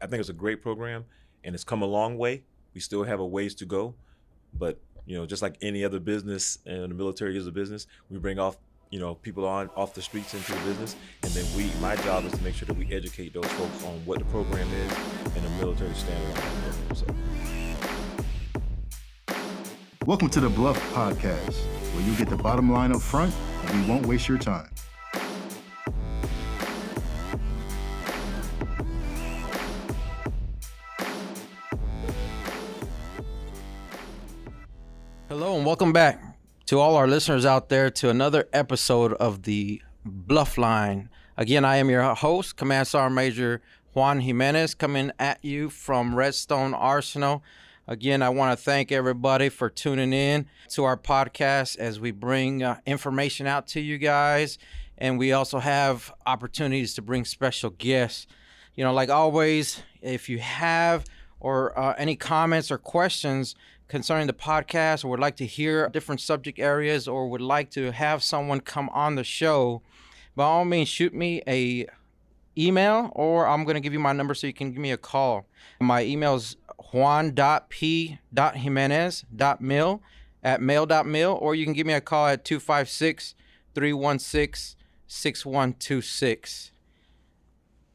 I think it's a great program, and it's come a long way. We still have a ways to go, but just like any other business, and the military is a business, we bring off people on off the streets into the business, and then my job is to make sure that we educate those folks on what the program is and the military standard on that program. So. Welcome to the BLUF podcast, where you get the bottom line up front and we won't waste your time. Hello and welcome back to all our listeners out there to another episode of the BLUF Line. Again, I am your host, Command Sergeant Major Juan Jimenez, coming at you from Redstone Arsenal. Again, I want to thank everybody for tuning in to our podcast as we bring information out to you guys. And we also have opportunities to bring special guests. Like always, if you have any comments or questions concerning the podcast, or would like to hear different subject areas, or would like to have someone come on the show, by all means, shoot me a email, or I'm going to give you my number so you can give me a call. My email is juan.p.jimenez.mil@mail.mil, or you can give me a call at 256-316-6126.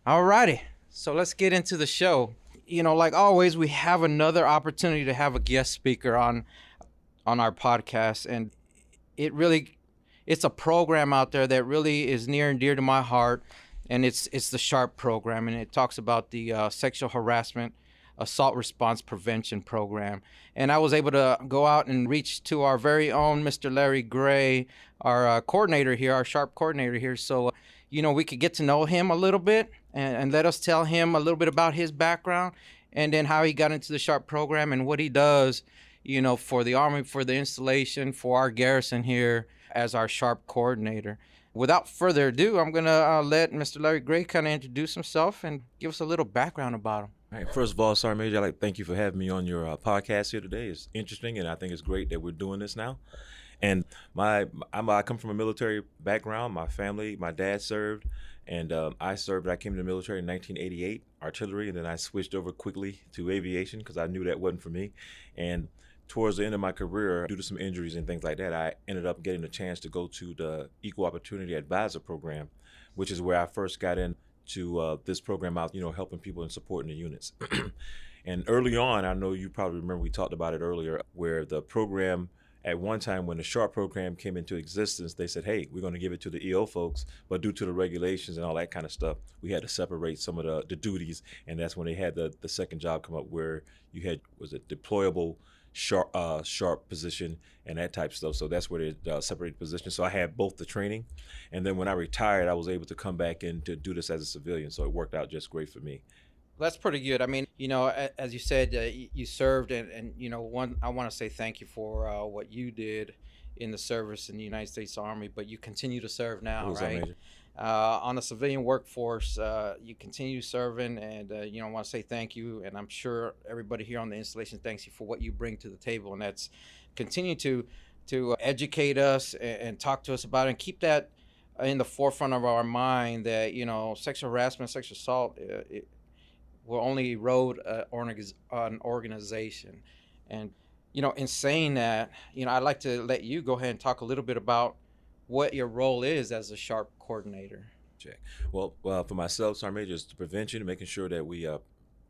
All righty, so let's get into the show. Like always, we have another opportunity to have a guest speaker on our podcast, and it's a program out there that really is near and dear to my heart, and it's the SHARP program, and it talks about the sexual harassment assault response prevention program. And I was able to go out and reach to our very own Mr. Larry Gray, our coordinator here, our SHARP coordinator here, so we could get to know him a little bit and let us tell him a little bit about his background, and then how he got into the SHARP program and what he does, for the Army, for the installation, for our garrison here as our SHARP coordinator. Without further ado, I'm going to let Mr. Larry Gray kind of introduce himself and give us a little background about him. All right, first of all, Sergeant Major, I'd like to thank you for having me on your podcast here today. It's interesting, and I think it's great that we're doing this now. And I come from a military background. My family, my dad served, and I served. I came to the military in 1988, artillery, and then I switched over quickly to aviation because I knew that wasn't for me. And towards the end of my career, due to some injuries and things like that, I ended up getting a chance to go to the Equal Opportunity Advisor program, which is where I first got into this program out, helping people and supporting the units. And early on, I know you probably remember we talked about it earlier, where the program, at one time when the SHARP program came into existence, they said, hey, we're going to give it to the EO folks, but due to the regulations and all that kind of stuff, we had to separate some of the duties, and that's when they had the second job come up where you had, deployable SHARP position and that type of stuff. So that's where they separated positions. So I had both the training, and then when I retired, I was able to come back and to do this as a civilian, so it worked out just great for me. That's pretty good. I mean, as you said, you served, and I want to say thank you for what you did in the service in the United States Army, but you continue to serve now, right? On the civilian workforce, you continue serving, and I want to say thank you, and I'm sure everybody here on the installation thanks you for what you bring to the table, and that's continue to educate us and talk to us about it, and keep that in the forefront of our mind that, sexual harassment, sexual assault, will only erode an organization. And, in saying that, I'd like to let you go ahead and talk a little bit about what your role is as a SHARP coordinator. Check. Well, for myself, Sergeant Major, it's the prevention, making sure that we,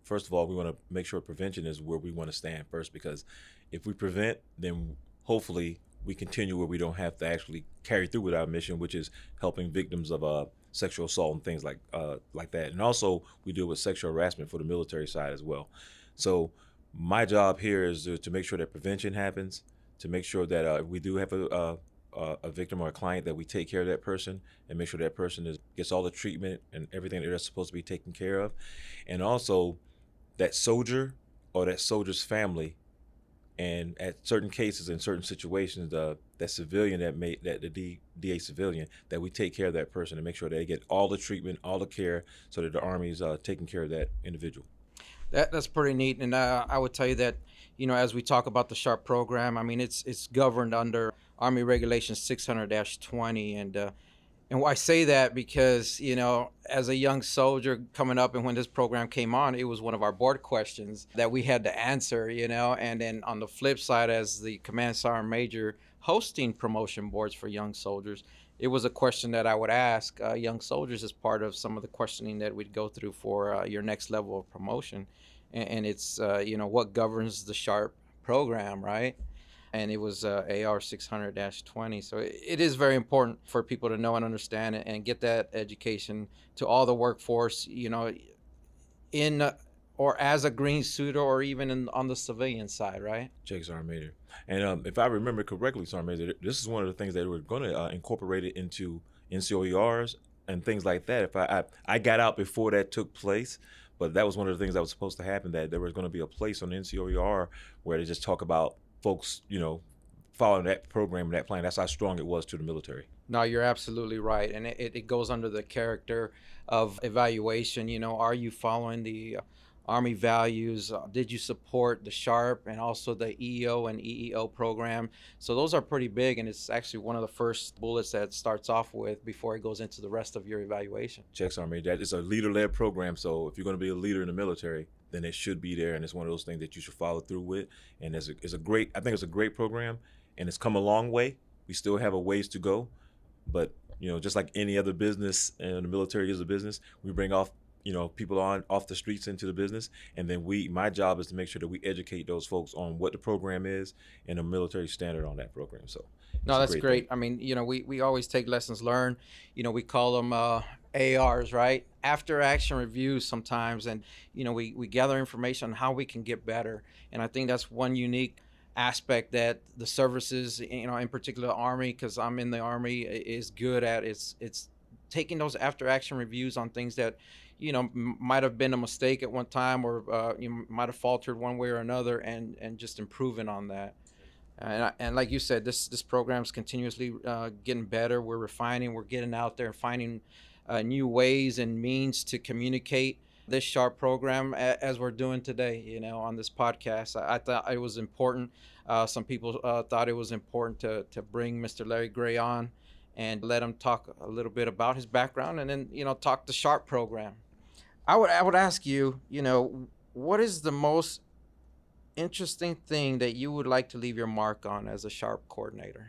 first of all, we want to make sure prevention is where we want to stand first, because if we prevent, then hopefully we continue where we don't have to actually carry through with our mission, which is helping victims of sexual assault and things like that. And also we deal with sexual harassment for the military side as well. So my job here is to make sure that prevention happens, to make sure that if we do have a victim or a client, that we take care of that person and make sure that person gets all the treatment and everything that they're supposed to be taken care of. And also that soldier or that soldier's family, and at certain cases, in certain situations, that civilian that the DA civilian, that we take care of that person and make sure they get all the treatment, all the care, so that the Army is taking care of that individual. That's pretty neat, and I would tell you that, as we talk about the SHARP program, I mean, it's governed under Army Regulations 600-20, and And I say that because, as a young soldier coming up and when this program came on, it was one of our board questions that we had to answer, and then on the flip side, as the command sergeant major hosting promotion boards for young soldiers, it was a question that I would ask young soldiers as part of some of the questioning that we'd go through for your next level of promotion. And it's, what governs the SHARP program, right? And it was AR 600-20. So it is very important for people to know and understand it and get that education to all the workforce, in or as a green suiter or even on the civilian side, right? Jake Sergeant Major. And if I remember correctly, Sergeant Major, this is one of the things that we're going to incorporate it into NCOERs and things like that. If I got out before that took place, but that was one of the things that was supposed to happen, that there was going to be a place on the NCOER where they just talk about folks, following that program and that plan. That's how strong it was to the military. No, you're absolutely right. And it goes under the character of evaluation. Are you following the Army values? Did you support the SHARP and also the EO and EEO program? So those are pretty big, and it's actually one of the first bullets that starts off with before it goes into the rest of your evaluation. Checks Army. That is a leader-led program, so if you're going to be a leader in the military, then it should be there, and it's one of those things that you should follow through with. And I think it's a great program, and it's come a long way. We still have a ways to go, but just like any other business, and the military is a business, we bring off people off the streets into the business, and then my job is to make sure that we educate those folks on what the program is and the military standard on that program. So no, that's great. I mean, we always take lessons learned. We call them ARs, right? After action reviews sometimes, and we gather information on how we can get better. And I think that's one unique aspect that the services, in particular the Army, because I'm in the Army, is good at. It's taking those after action reviews on things that might have been a mistake at one time, or you might have faltered one way or another, and just improving on that. And like you said, this program's continuously getting better. We're refining. We're getting out there and finding new ways and means to communicate this SHARP program as we're doing today. On this podcast, I thought it was important. Some people thought it was important to bring Mr. Larry Gray on and let him talk a little bit about his background, and then talk the SHARP program. I would ask you, what is the most interesting thing that you would like to leave your mark on as a SHARP coordinator?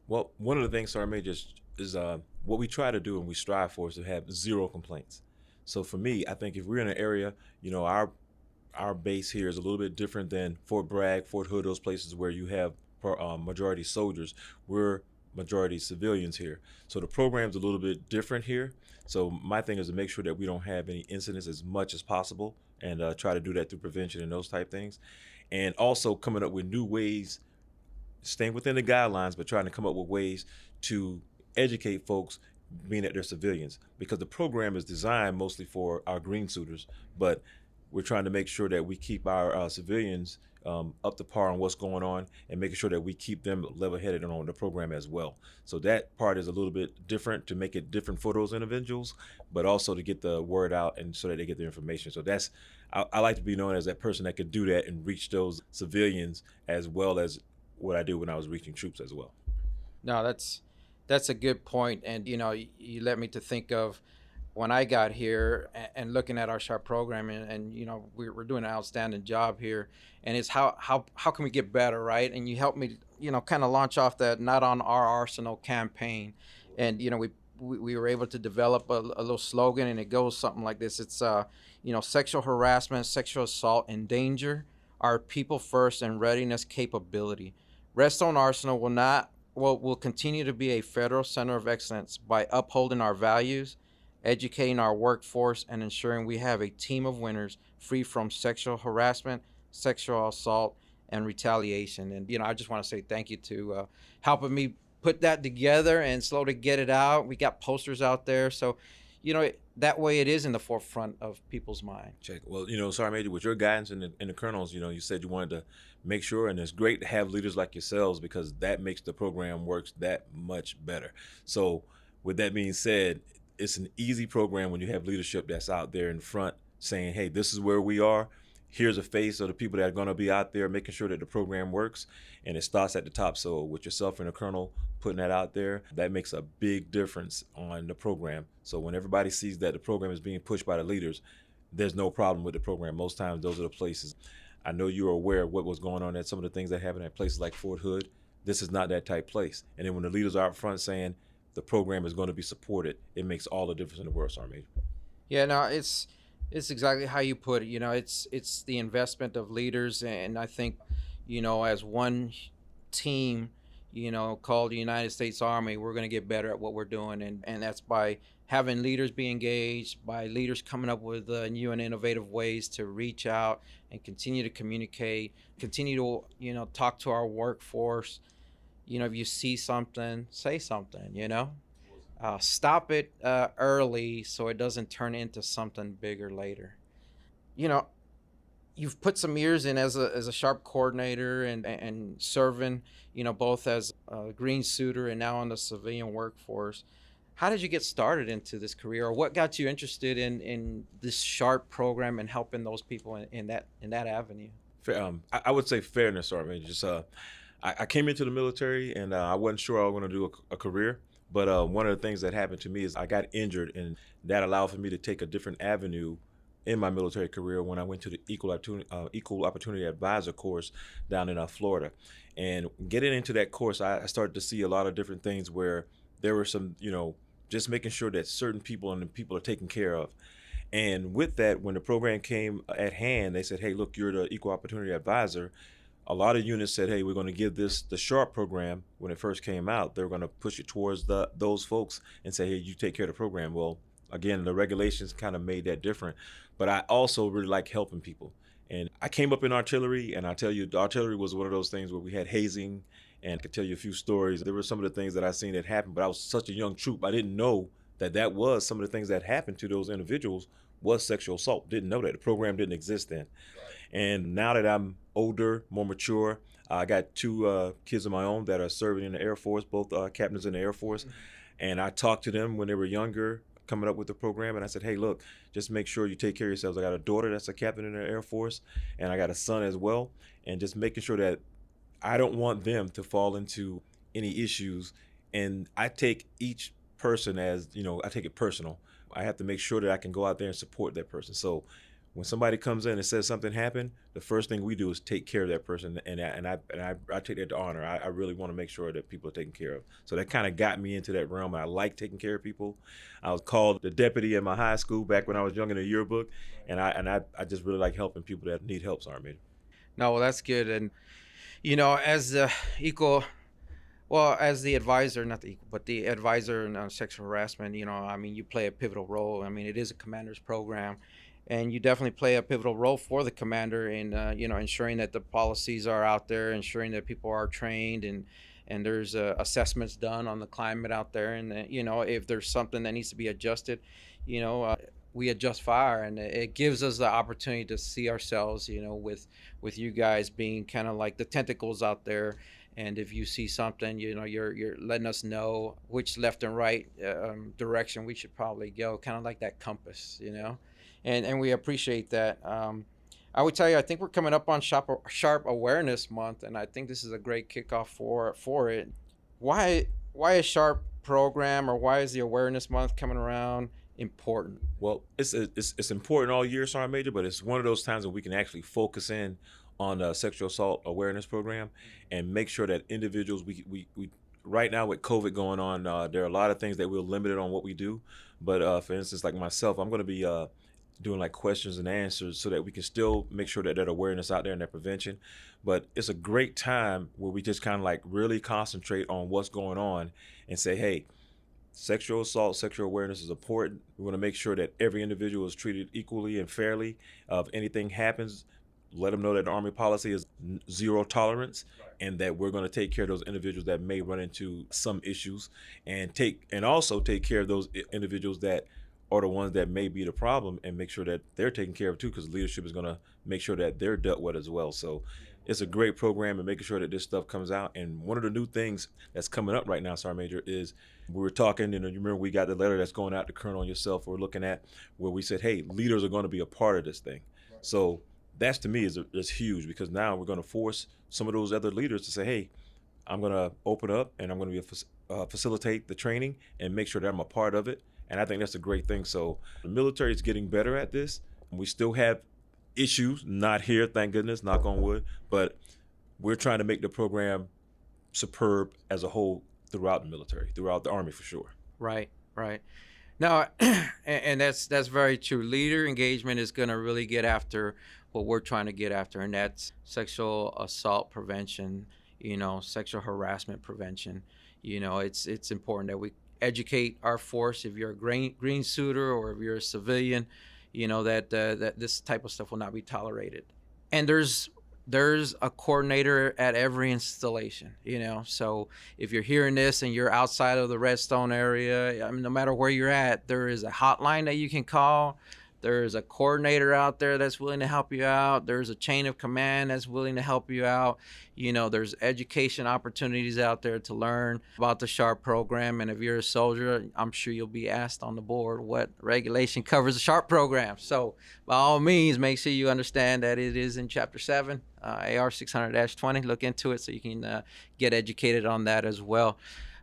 Well, one of the things, Sergeant Major, is what we try to do and we strive for is to have zero complaints. So for me, I think if we're in an area, our base here is a little bit different than Fort Bragg, Fort Hood, those places where you have majority soldiers. We're majority civilians here. So the program's a little bit different here. So my thing is to make sure that we don't have any incidents as much as possible, and try to do that through prevention and those type things. And also coming up with new ways, staying within the guidelines, but trying to come up with ways to educate folks, being that they're civilians, because the program is designed mostly for our green suiters, but we're trying to make sure that we keep our civilians up to par on what's going on, and making sure that we keep them level-headed on the program as well. So that part is a little bit different, to make it different for those individuals, but also to get the word out and so that they get the information. So I like to be known as that person that could do that and reach those civilians as well as what I did when I was reaching troops as well. No, that's a good point. And you led me to think of when I got here and looking at our SHARP program, and we're doing an outstanding job here, and it's how can we get better, right? And you helped me kind of launch off that Not on Our Arsenal campaign, and we were able to develop a little slogan, and it goes something like this. It's sexual harassment, sexual assault, and danger are people first and readiness capability. Redstone Arsenal will continue to be a federal center of excellence by upholding our values, educating our workforce, and ensuring we have a team of winners free from sexual harassment, sexual assault, and retaliation. And I just want to say thank you to helping me put that together and slowly get it out. We got posters out there, so that way it is in the forefront of people's mind. Check. Well, Sergeant Major, with your guidance and the colonels, you said you wanted to make sure, and it's great to have leaders like yourselves, because that makes the program works that much better. So with that being said, it's an easy program when you have leadership that's out there in front saying, hey, this is where we are. here's a face of the people that are going to be out there making sure that the program works, and it starts at the top. So with yourself and the colonel putting that out there, that makes a big difference on the program. So when everybody sees that the program is being pushed by the leaders, there's no problem with the program. Most times those are the places. I know you're aware of what was going on at some of the things that happen at places like Fort Hood. This is not that type place. And then when the leaders are up front saying the program is going to be supported, it makes all the difference in the world, Sergeant Major. Yeah, no, it's exactly how you put it. You know, it's the investment of leaders, and I think, you know, as one team, you know, called the United States Army, we're going to get better at what we're doing, and that's by having leaders be engaged, by leaders coming up with new and innovative ways to reach out and continue to communicate, continue to, you know, talk to our workforce. You know, if you see something, say something, you know. Stop it early so it doesn't turn into something bigger later. You know, you've put some years in as a sharp coordinator and serving, you know, both as a green suitor and now on the civilian workforce. How did you get started into this career, or what got you interested in this sharp program and helping those people in that avenue? I would say fairness, Sergeant. Just I came into the military and I wasn't sure I was going to do a career. But one of the things that happened to me is I got injured, and that allowed for me to take a different avenue in my military career when I went to the Equal Opportunity Advisor course down in Florida. And getting into that course, I started to see a lot of different things where there were some, you know, just making sure that certain people and the people are taken care of. And with that, when the program came at hand, they said, hey, look, you're the Equal Opportunity Advisor. A lot of units said, hey, we're going to give this the SHARP program. When it first came out, they were going to push it towards those folks and say, hey, you take care of the program. Well, again, the regulations kind of made that different. But I also really like helping people. And I came up in artillery, and I tell you, the artillery was one of those things where we had hazing, and I could tell you a few stories. There were some of the things that I seen that happened, but I was such a young troop. I didn't know that was some of the things that happened to those individuals was sexual assault. Didn't know that. The program didn't exist then. And now that I'm older, more mature, I got two kids of my own that are serving in the Air Force, both captains in the Air Force. Mm-hmm. And I talked to them when they were younger, coming up with the program. And I said, hey, look, just make sure you take care of yourselves. I got a daughter that's a captain in the Air Force, and I got a son as well. And just making sure that I don't want them to fall into any issues. And I take each person as, you know, I take it personal. I have to make sure that I can go out there and support that person. So when somebody comes in and says something happened, the first thing we do is take care of that person, and I take that to honor. I really want to make sure that people are taken care of. So that kind of got me into that realm. I like taking care of people. I was called the deputy in my high school back when I was young in the yearbook, and I just really like helping people that need help, Sergeant Major. No, well, that's good. And you know, as the as the advisor, not the equal, but the advisor in sexual harassment, you know, I mean, you play a pivotal role. I mean, it is a commander's program. And you definitely play a pivotal role for the commander in, you know, ensuring that the policies are out there, ensuring that people are trained, and there's assessments done on the climate out there. And, you know, if there's something that needs to be adjusted, you know, we adjust fire. And it gives us the opportunity to see ourselves, you know, with you guys being kind of like the tentacles out there. And if you see something, you know, you're letting us know which left and right direction we should probably go, kind of like that compass, you know. And we appreciate that. I would tell you, I think we're coming up on Sharp Awareness Month, and I think this is a great kickoff for it. Why is Sharp program, or why is the Awareness Month coming around important? Well, it's important all year, Sergeant Major, but it's one of those times that we can actually focus in on the sexual assault awareness program and make sure that individuals, we right now with COVID going on, there are a lot of things that we're limited on what we do. But for instance, like myself, I'm going to be doing like questions and answers so that we can still make sure that awareness out there and that prevention. But it's a great time where we just kind of like really concentrate on what's going on and say, hey, sexual assault, sexual awareness is important. We want to make sure that every individual is treated equally and fairly. If anything happens, let them know that the Army policy is zero tolerance, and that we're going to take care of those individuals that may run into some issues, and also take care of those individuals that are the ones that may be the problem, and make sure that they're taken care of too, because leadership is going to make sure that they're dealt with as well. So it's a great program, and making sure that this stuff comes out. And one of the new things that's coming up right now, Sergeant Major, is we were talking, and you remember we got the letter that's going out to Colonel and yourself, we're looking at, where we said, hey, leaders are going to be a part of this thing. So that's to me is huge, because now we're going to force some of those other leaders to say, hey, I'm going to open up and I'm going to facilitate the training and make sure that I'm a part of it. And I think that's a great thing. So the military is getting better at this. We still have issues, not here, thank goodness, knock on wood, but we're trying to make the program superb as a whole throughout the military, throughout the Army for sure. Right. Now, and that's very true. Leader engagement is going to really get after what we're trying to get after, and that's sexual assault prevention, sexual harassment prevention. It's important that we educate our force. If you're a green suitor or if you're a civilian, that this type of stuff will not be tolerated. And there's a coordinator at every installation, so if you're hearing this and you're outside of the Redstone area, I mean, no matter where you're at, there is a hotline that you can call. There's a coordinator out there that's willing to help you out. There's a chain of command that's willing to help you out. There's education opportunities out there to learn about the SHARP program. And if you're a soldier, I'm sure you'll be asked on the board what regulation covers the SHARP program. So by all means, make sure you understand that it is in Chapter 7, AR 600-20. Look into it so you can get educated on that as well.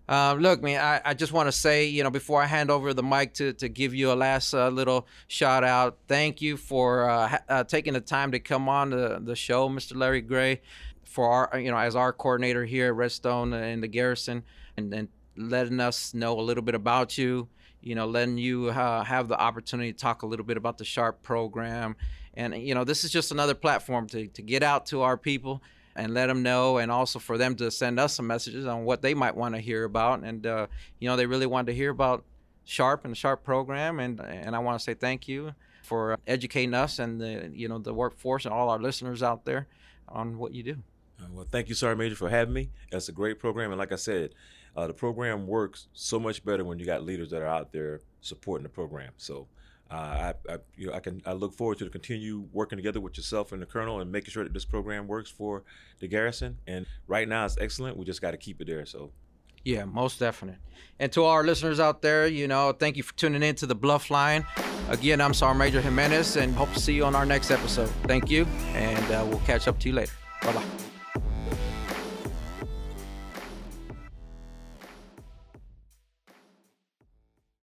Look, man, I just want to say, before I hand over the mic to give you a last little shout out, thank you for taking the time to come on the show, Mr. Larry Gray, for our, as our coordinator here at Redstone and the Garrison, and letting us know a little bit about you, letting you have the opportunity to talk a little bit about the SHARP program. And, this is just another platform to get out to our people and let them know, and also for them to send us some messages on what they might want to hear about. And, they really wanted to hear about SHARP and the SHARP program. And I want to say thank you for educating us and the workforce and all our listeners out there on what you do. Well, thank you, Sergeant Major, for having me. That's a great program. And like I said, the program works so much better when you got leaders that are out there supporting the program. So I look forward to the continue working together with yourself and the Colonel and making sure that this program works for the Garrison. And right now it's excellent. We just got to keep it there. So yeah, most definite. And to our listeners out there, thank you for tuning in to the BLUF line. Again, I'm Sergeant Major Jimenez, and hope to see you on our next episode. Thank you, and we'll catch up to you later. Bye-bye.